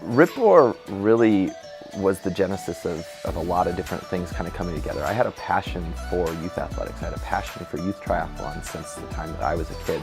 RipRoar really was the genesis of a lot of different things kind of coming together. I had a passion for youth athletics. I had a passion for youth triathlon since the time that I was a kid.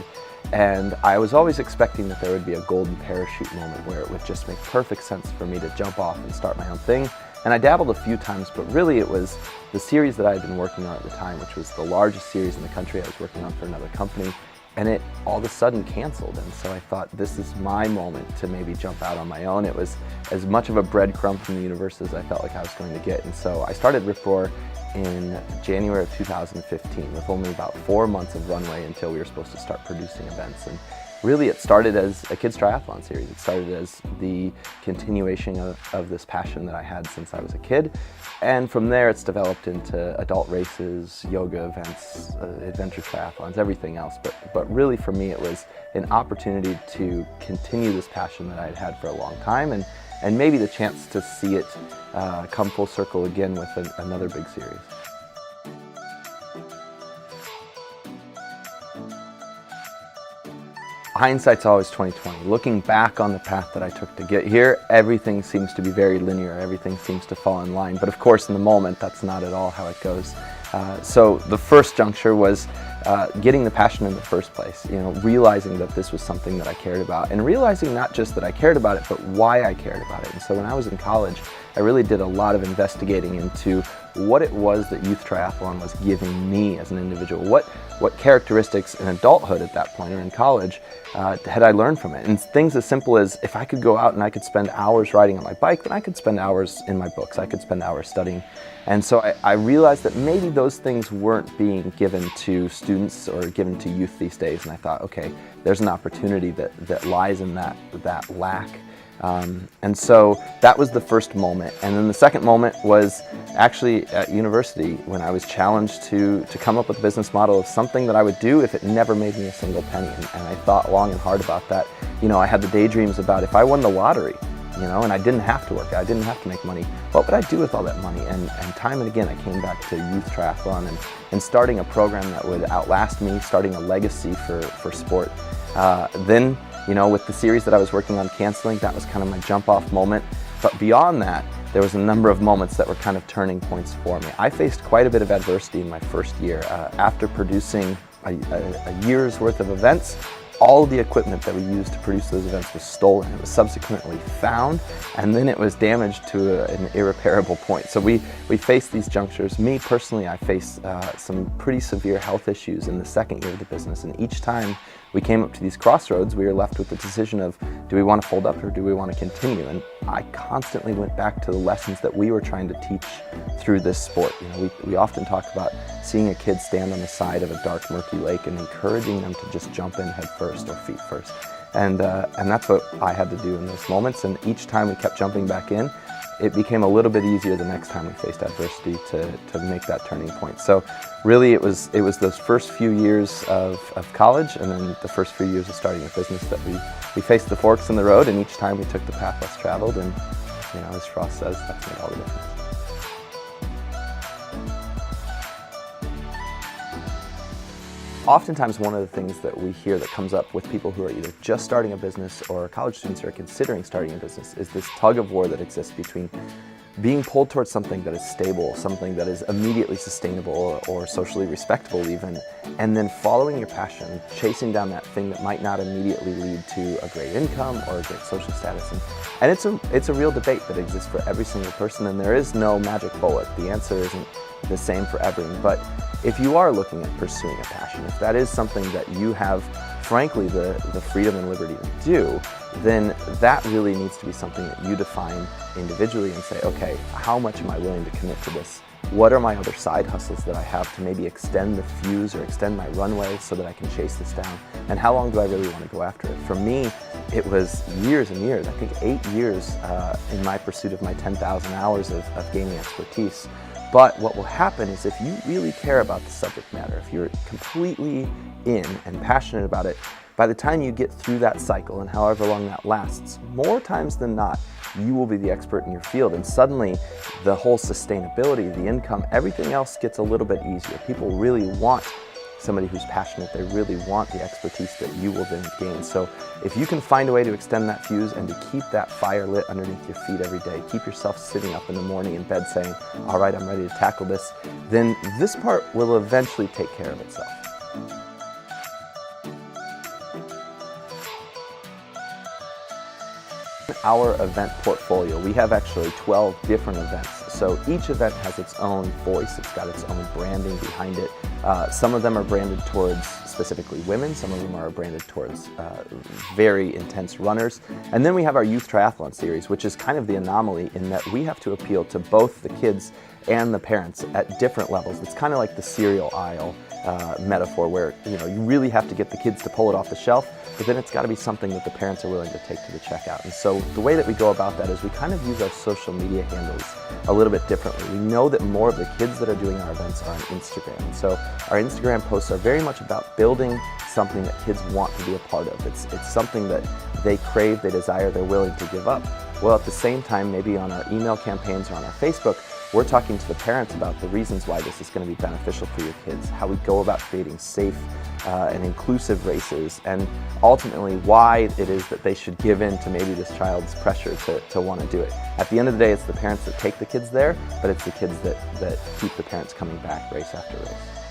And I was always expecting that there would be a golden parachute moment where it would just make perfect sense for me to jump off and start my own thing. And I dabbled a few times, but really it was the series that I had been working on at the time, which was the largest series in the country. I was working on for another company, and it all of a sudden canceled. And so I thought, this is my moment to maybe jump out on my own. It was as much of a breadcrumb from the universe as I felt like I was going to get. And so I started RipRoar in January of 2015 with only about 4 months of runway until we were supposed to start producing events. And really it started as a kids triathlon series. It started as the continuation of this passion that I had since I was a kid. And from there it's developed into adult races, yoga events, adventure triathlons, everything else. But really for me it was an opportunity to continue this passion that I had had for a long time, and maybe the chance to see it come full circle again with another big series. Hindsight's always 20/20. Looking back on the path that I took to get here, everything seems to be very linear. Everything seems to fall in line. But of course, in the moment, that's not at all how it goes. So the first juncture was getting the passion in the first place. You know, realizing that this was something that I cared about, and realizing not just that I cared about it, but why I cared about it. And so when I was in college, I really did a lot of investigating into what it was that youth triathlon was giving me as an individual. What characteristics in adulthood at that point, or in college, had I learned from it? And things as simple as, if I could go out and I could spend hours riding on my bike, then I could spend hours in my books. I could spend hours studying. And so I realized that maybe those things weren't being given to students or given to youth these days. And I thought, okay, there's an opportunity that lies in that lack. And so that was the first moment. And then the second moment was actually at university, when I was challenged to come up with a business model of something that I would do if it never made me a single penny. And I thought long and hard about that. You know, I had the daydreams about, if I won the lottery, you know, and I didn't have to work, I didn't have to make money, what would I do with all that money? And time and again, I came back to youth triathlon and starting a program that would outlast me, starting a legacy for sport. Then, you know, with the series that I was working on canceling, that was kind of my jump off moment. But beyond that, there was a number of moments that were kind of turning points for me. I faced quite a bit of adversity in my first year. After producing a year's worth of events, all of the equipment that we used to produce those events was stolen. It was subsequently found, and then it was damaged to an irreparable point. So we faced these junctures. Me personally, I faced some pretty severe health issues in the second year of the business, and each time we came up to these crossroads, we were left with the decision of, do we want to fold up or do we want to continue? And I constantly went back to the lessons that we were trying to teach through this sport. You know, we often talk about seeing a kid stand on the side of a dark, murky lake and encouraging them to just jump in head first or feet first. And that's what I had to do in those moments. And each time we kept jumping back in, it became a little bit easier the next time we faced adversity to make that turning point. So really it was those first few years of college, and then the first few years of starting a business that we faced the forks in the road, and each time we took the path less traveled. And, you know, as Frost says, that's made all the difference. Oftentimes one of the things that we hear that comes up with people who are either just starting a business or college students who are considering starting a business is this tug of war that exists between being pulled towards something that is stable, something that is immediately sustainable or socially respectable even, and then following your passion, chasing down that thing that might not immediately lead to a great income or a great social status. And it's a real debate that exists for every single person, and there is no magic bullet. The answer isn't the same for everyone. But if you are looking at pursuing a passion, if that is something that you have, frankly, the freedom and liberty to do, then that really needs to be something that you define individually and say, okay, how much am I willing to commit to this? What are my other side hustles that I have to maybe extend the fuse or extend my runway so that I can chase this down? And how long do I really want to go after it? For me, it was years and years, I think 8 years in my pursuit of my 10,000 hours of gaining expertise. But what will happen is, if you really care about the subject matter, if you're completely in and passionate about it, by the time you get through that cycle, and however long that lasts, more times than not, you will be the expert in your field. And suddenly the whole sustainability, the income, everything else gets a little bit easier. People really want somebody who's passionate. They really want the expertise that you will then gain. So if you can find a way to extend that fuse and to keep that fire lit underneath your feet every day, keep yourself sitting up in the morning in bed saying, all right, I'm ready to tackle this, then this part will eventually take care of itself. Our event portfolio, we have actually 12 different events. So each event has its own voice, it's got its own branding behind it. Some of them are branded towards specifically women, some of them are branded towards very intense runners. And then we have our youth triathlon series, which is kind of the anomaly in that we have to appeal to both the kids and the parents at different levels. It's kind of like the cereal aisle metaphor where you really have to get the kids to pull it off the shelf, but then it's got to be something that the parents are willing to take to the checkout. And so the way that we go about that is we kind of use our social media handles a little bit differently. We know that more of the kids that are doing our events are on Instagram. And so our Instagram posts are very much about building something that kids want to be a part of. It's something that they crave, they desire, they're willing to give up. Well, at the same time, maybe on our email campaigns or on our Facebook, we're talking to the parents about the reasons why this is going to be beneficial for your kids, how we go about creating safe and inclusive races, and ultimately why it is that they should give in to maybe this child's pressure to want to do it. At the end of the day, it's the parents that take the kids there, but it's the kids that keep the parents coming back race after race.